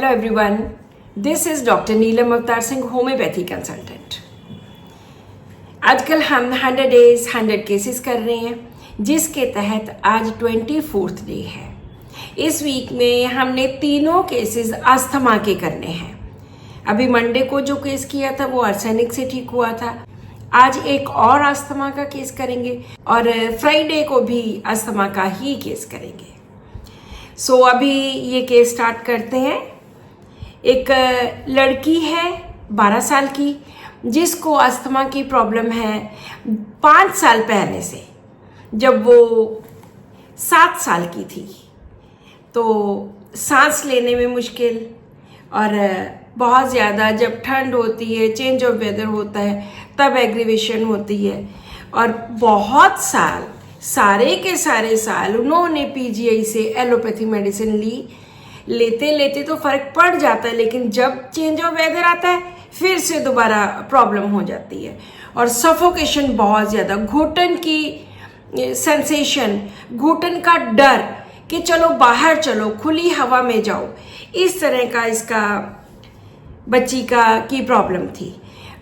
Hello everyone, this is doctor Neelam Avtar Singh, homeopathy consultant. आजकल हम 100 days 100 cases कर रहे हैं, जिसके तहत आज 24th डे है। इस वीक में हमने तीनों केसेस अस्थमा के करने हैं। अभी मंडे को जो केस किया था वो आर्सेनिक से ठीक हुआ था। आज एक और अस्थमा का केस करेंगे और फ्राइडे को भी अस्थमा का ही केस करेंगे। सो अभी ये केस स्टार्ट करते हैं। एक लड़की है 12 साल की, जिसको अस्थमा की प्रॉब्लम है 5 साल पहले से। जब वो 7 साल की थी तो सांस लेने में मुश्किल और बहुत ज़्यादा जब ठंड होती है, चेंज ऑफ वेदर होता है, तब एग्रीवेशन होती है। और बहुत सारे के सारे साल उन्होंने पीजीआई से एलोपैथी मेडिसिन ली। लेते लेते तो फर्क पड़ जाता है, लेकिन जब चेंज ऑफ वेदर आता है फिर से दोबारा प्रॉब्लम हो जाती है। और सफोकेशन बहुत ज़्यादा, घुटन की सेंसेशन, घुटन का डर कि चलो बाहर चलो, खुली हवा में जाओ, इस तरह का इसका बच्ची की प्रॉब्लम थी।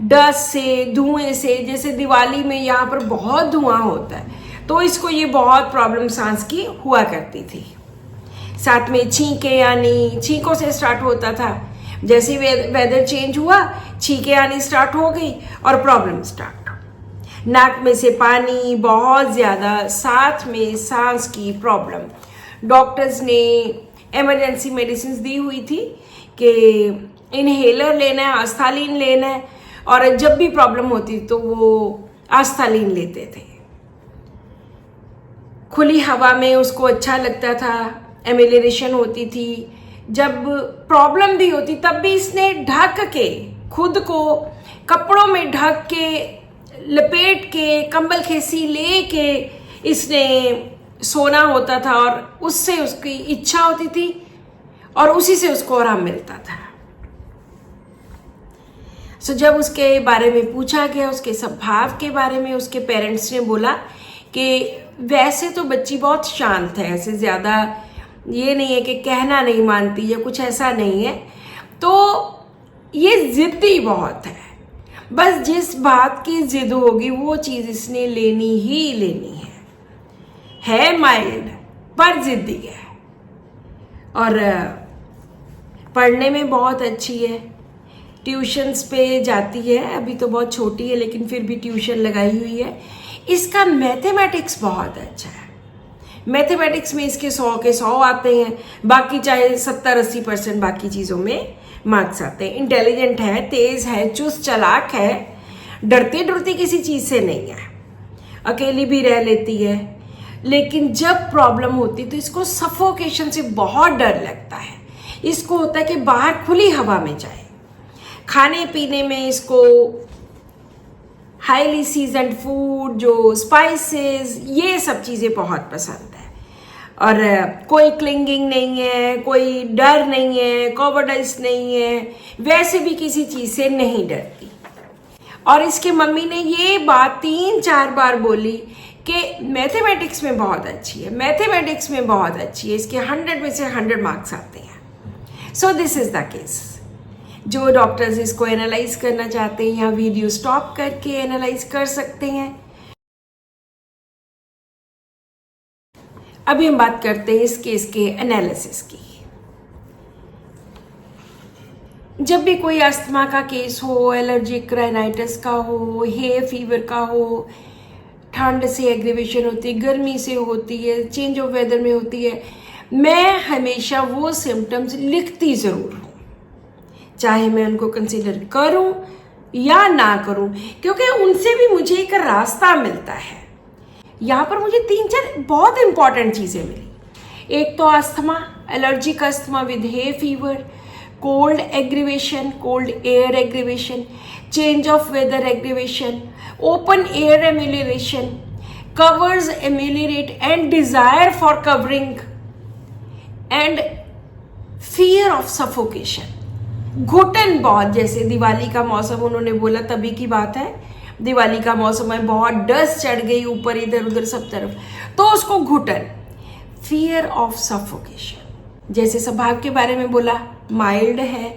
डस्ट से, धुएं से, जैसे दिवाली में यहाँ पर बहुत धुआं होता है तो इसको ये बहुत प्रॉब्लम सांस की हुआ करती थी। साथ में छींके आनी, छींकों से स्टार्ट होता था। जैसे वेदर चेंज हुआ, छींके आनी स्टार्ट हो गई और प्रॉब्लम स्टार्ट। नाक में से पानी बहुत ज़्यादा, साथ में सांस की प्रॉब्लम। डॉक्टर्स ने इमरजेंसी मेडिसिन दी हुई थी कि इनहेलर लेना है, आस्थालीन लेना है, और जब भी प्रॉब्लम होती तो वो आस्थालीन लेते थे। खुली हवा में उसको अच्छा लगता था, एमिलेशन होती थी। जब प्रॉब्लम भी होती तब भी इसने ढक के, खुद को कपड़ों में ढक के, लपेट के, कंबल खेसी ले के इसने सोना होता था और उससे उसकी इच्छा होती थी और उसी से उसको आराम मिलता था। सो जब उसके बारे में पूछा गया, उसके स्वभाव के बारे में, उसके पेरेंट्स ने बोला कि वैसे तो बच्ची बहुत शांत है, ऐसे ज़्यादा ये नहीं है कि कहना नहीं मानती या कुछ ऐसा नहीं है, तो ये ज़िद्दी बहुत है। बस जिस बात की ज़िद होगी वो चीज़ इसने लेनी ही लेनी है माइल्ड पर ज़िद्दी है। और पढ़ने में बहुत अच्छी है, ट्यूशन्स पे जाती है। अभी तो बहुत छोटी है लेकिन फिर भी ट्यूशन लगाई हुई है। इसका मैथमेटिक्स बहुत अच्छा है। मैथमेटिक्स में इसके 100 के 100 आते हैं, बाकी चाहे 70-80% बाकी चीज़ों में मार्क्स आते हैं। इंटेलिजेंट है, तेज़ है, चुस्त चालाक है, डरती डरती किसी चीज़ से नहीं है, अकेली भी रह लेती है। लेकिन जब प्रॉब्लम होती तो इसको सफोकेशन से बहुत डर लगता है। इसको होता है कि बाहर खुली हवा में जाए। खाने पीने में इसको हाईली सीजनड फूड, जो स्पाइसेस, ये सब चीज़ें बहुत पसंद है। और कोई क्लिंगिंग नहीं है, कोई डर नहीं है, कॉवर्डाइस नहीं है, वैसे भी किसी चीज़ से नहीं डरती। और इसके मम्मी ने ये बात 3-4 बार बोली कि मैथमेटिक्स में बहुत अच्छी है, मैथमेटिक्स में बहुत अच्छी है, इसके 100 में से 100 मार्क्स आते हैं। So this is the case. जो डॉक्टर्स इसको एनालाइज करना चाहते हैं यहाँ वीडियो स्टॉप करके एनालाइज कर सकते हैं। अभी हम बात करते हैं इस केस के एनालिसिस की। जब भी कोई अस्थमा का केस हो, एलर्जिक राइनाइटिस का हो, हे फीवर का हो, ठंड से एग्रीवेशन होती है, गर्मी से होती है, चेंज ऑफ वेदर में होती है, मैं हमेशा वो सिम्टम्स लिखती ज़रूर हूँ, चाहे मैं उनको कंसीडर करूं या ना करूं, क्योंकि उनसे भी मुझे एक रास्ता मिलता है। यहाँ पर मुझे 3-4 बहुत इंपॉर्टेंट चीज़ें मिली। एक तो asthma, allergic asthma with hay fever, cold aggravation, cold air aggravation, change of weather aggravation, open air amelioration, covers ameliorate and desire for covering and fear of suffocation. घुटन बहुत, जैसे दिवाली का मौसम उन्होंने बोला, तभी की बात है, दिवाली का मौसम है, बहुत डस्ट चढ़ गई ऊपर इधर उधर सब तरफ, तो उसको घुटन, फियर ऑफ सफोकेशन। जैसे स्वभाव के बारे में बोला, माइल्ड है,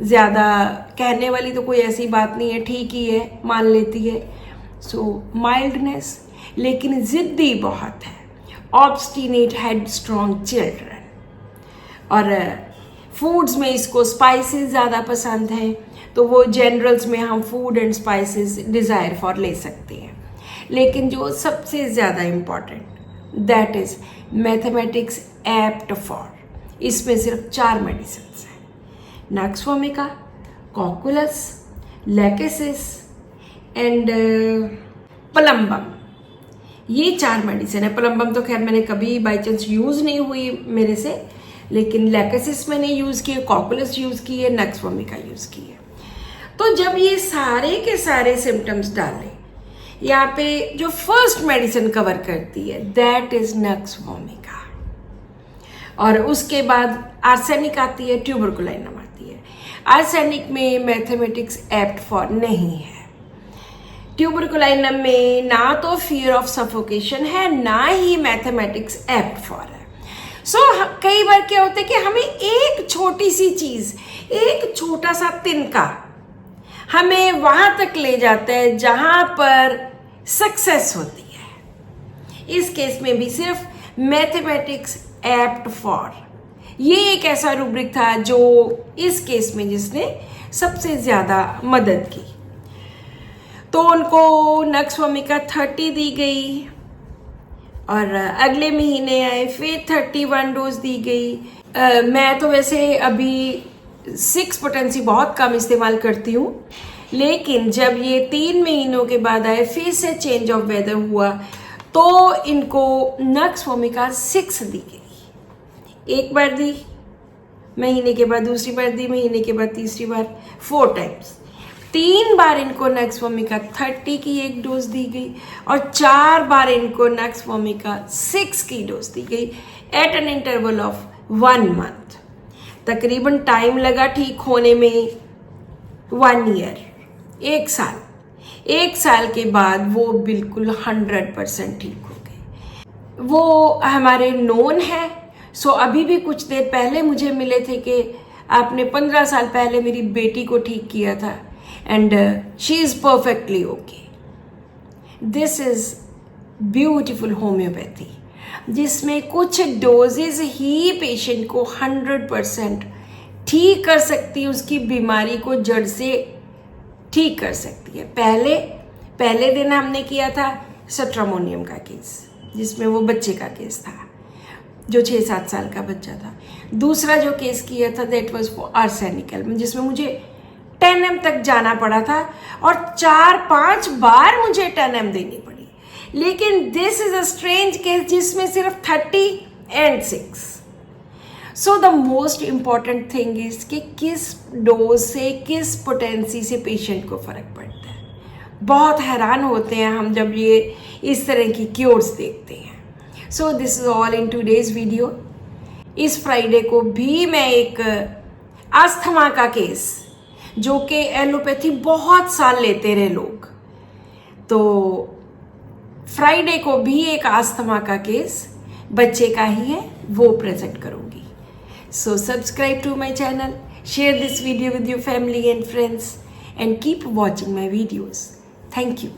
ज़्यादा कहने वाली तो कोई ऐसी बात नहीं है, ठीक ही है, मान लेती है। सो माइल्डनेस, लेकिन ज़िद्दी बहुत है, ऑब्स्टिनेट हेड स्ट्रॉन्ग चिल्ड्रन। और फूड्स में इसको स्पाइसेस ज़्यादा पसंद हैं, तो वो जनरल्स में हम food and spices desire for ले सकते हैं। लेकिन जो सबसे ज़्यादा important that is mathematics apt for, इसमें सिर्फ 4 मेडिसिन हैं, nux vomica, cocculus, lachesis and plumbum. ये 4 मेडिसिन है। प्लम्बम तो खैर मैंने कभी बाई चांस यूज़ नहीं हुई मेरे से, लेकिन लैकेसिस मैंने यूज़ किए, कॉकुलस यूज़ किए, नक्स वोमिका यूज़ किए। तो जब ये सारे के सारे सिम्टम्स डालें, यहाँ पे जो फर्स्ट मेडिसिन कवर करती है दैट इज नक्स वोमिका, और उसके बाद आर्सेनिक आती है, ट्यूबरकुलाइनम आती है। आर्सेनिक में मैथमेटिक्स एप्ट फॉर नहीं है, ट्यूबरकुलाइनम में ना तो फियर ऑफ सफोकेशन है, ना ही मैथमेटिक्स एप्ट फॉर है। सो कई बार क्या होता है कि हमें एक छोटी सी चीज़, एक छोटा सा तिनका हमें वहाँ तक ले जाता है जहाँ पर सक्सेस होती है। इस केस में भी सिर्फ मैथमेटिक्स एप्ट फॉर, ये एक ऐसा रूब्रिक था जो इस केस में जिसने सबसे ज़्यादा मदद की। तो उनको नक्स वोमिका 30 दी गई, और अगले महीने आए फिर 31 डोज दी गई। मैं तो वैसे अभी 6 पोटेंसी बहुत कम इस्तेमाल करती हूँ, लेकिन जब ये 3 महीनों के बाद आए, फिर से चेंज ऑफ वेदर हुआ, तो इनको नक्स वोमिका 6 दी गई। एक बार दी, महीने के बाद दूसरी बार दी, महीने के बाद तीसरी बार, 4 टाइम्स। 3 बार इनको नक्स वोमिका 30 की एक डोज दी गई, और 4 बार इनको नक्स वोमिका 6 की डोज दी गई at an interval of 1 month. तकरीबन टाइम लगा ठीक होने में 1 ईयर, 1 साल। 1 साल के बाद वो बिल्कुल 100% ठीक हो गए। वो हमारे नोन है। सो अभी भी कुछ देर पहले मुझे मिले थे कि आपने 15 साल पहले मेरी बेटी को ठीक किया था, and she is perfectly okay. This is beautiful homeopathy, जिसमें कुछ डोजेज ही पेशेंट को 100% ठीक कर सकती है, उसकी बीमारी को जड़ से ठीक कर सकती है। पहले दिन हमने किया था स्ट्रेमोनियम का केस, जिसमें वो बच्चे का केस था जो 6-7 साल का बच्चा था। दूसरा जो केस किया था दैट वाज फॉर आर्सेनिकल, जिसमें मुझे 10M तक जाना पड़ा था, और 4-5 बार मुझे 10M देनी पड़ी। लेकिन this is a strange case जिसमें सिर्फ 30 and 6। So the most important thing is कि किस डोज से, किस पोटेंसी से पेशेंट को फर्क पड़ता है। बहुत हैरान होते हैं हम जब ये इस तरह की क्योर्स देखते हैं। So this is all in today's video. इस फ्राइडे को भी मैं एक अस्थमा का केस, जो कि एलोपैथी बहुत साल लेते रहे लोग, तो फ्राइडे को भी एक अस्थमा का केस बच्चे का ही है, वो प्रेजेंट करूंगी। So subscribe to my channel, share this video with your family and friends, and keep watching my videos. Thank you.